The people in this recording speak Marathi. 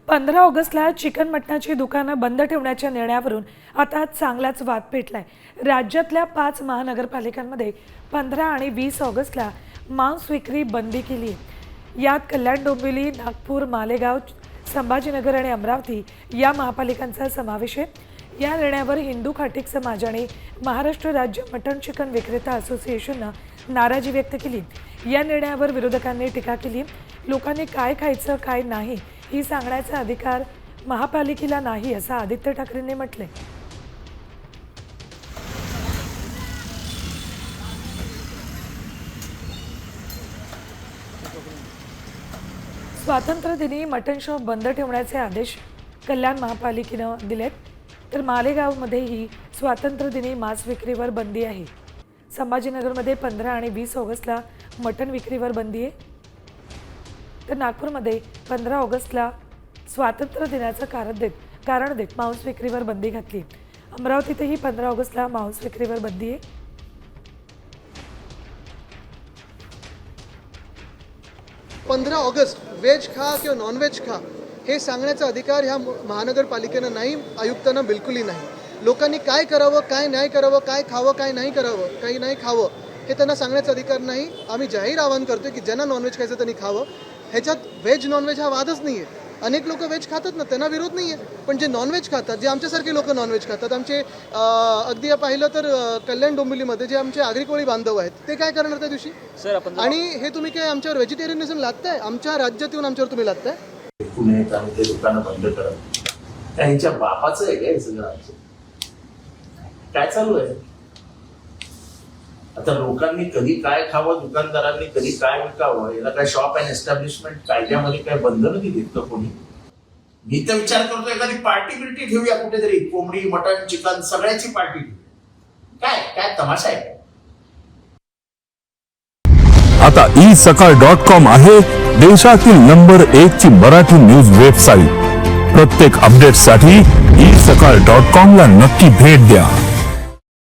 15 ऑगस्टला चिकन मटणाची दुकानं बंद ठेवण्याच्या निर्णयावरून आता चांगलाच वाद पेटलाय। राज्यातल्या 5 महानगरपालिकांमध्ये 15 आणि 20 ऑगस्टला मांस विक्री बंदी केली आहे। यात कल्याण, डोंबिवली, नागपूर, मालेगाव, संभाजीनगर आणि अमरावती या महापालिकांचा समावेश आहे। या निर्णयावर हिंदू खाटीक समाज आणि महाराष्ट्र राज्य मटण चिकन विक्रेता असोसिएशननं नाराजी व्यक्त केली। या निर्णयावर विरोधकांनी टीका केली। लोकांनी काय खायचं काय नाही ही सांगण्याचा अधिकार महापालिकेला नाही असं आदित्य ठाकरेंनी म्हटले। स्वातंत्र्य दिनी मटण शॉप बंद ठेवण्याचे आदेश कल्याण महापालिकेनं दिलेत, तर मालेगावमध्येही स्वातंत्र्य दिनी मांस विक्रीवर बंदी आहे। संभाजीनगरमध्ये 15 आणि 20 ऑगस्टला मटण विक्रीवर बंदी आहे, तर नागपूरमध्ये 15 ऑगस्टला स्वातंत्र्य दिनाचं कारण देत मांस विक्रीवर बंदी घातली। अमरावतीतही 15 ऑगस्टला मांस विक्रीवर बंदी आहे। 15 ऑगस्ट वेज खा किंवा नॉनव्हेज खा हे सांगण्याचा अधिकार ह्या महानगरपालिकेनं नाही, आयुक्तांना बिलकुलही नाही। लोकांनी काय करावं काय नाही करावं, काय खावं काय नाही करावं, काही नाही खावं हे त्यांना सांगण्याचा अधिकार नाही। आम्ही जाहीर आवाहन करतोय की ज्यांना नॉनव्हेज खायचं त्यांनी खावं। ह्याच्यात व्हेज नॉनव्हेज हा वादच नाही आहे। अनेक लोक व्हेज खातात ना, त्यांना विरोध नाही आहे, पण जे नॉनव्हेज खातात, जे आमच्यासारखे लोक नॉनव्हेज खातात, आमचे अगदी पाहिलं तर कल्याण डोंबिवलीमध्ये जे आमचे आगरी बांधव आहेत ते काय करणार त्या दिवशी सर? आणि हे तुम्ही काय आमच्यावर व्हेजिटेरियनिझम लादताय? आमच्या राज्यात येऊन आमच्यावर तुम्ही लादताय? पुण्यात आम्ही ते दुकानं बंद करत त्यांच्या बापाचं आहे काय सगळं? काय चालू आहे आता? लोकांनी कधी काय खावं, दुकानदारांनी कधी काय विकावं, याला काय शॉप अँड एस्टॅब्लिशमेंट कायद्यामध्ये काय बंधनं दिलीत का कोणी? मी तर विचार करतो एखादी पार्टी बिल्टी ठेवूया कुठेतरी, कोंबडी मटण चिकन सगळ्याची पार्टी ठेवूया। काय काय तमाशा आहे? आता isakal.com आहे देशातील नंबर 1 ची मराठी न्यूज वेबसाईट। प्रत्येक अपडेटसाठी isakal.com ला नक्की भेट द्या।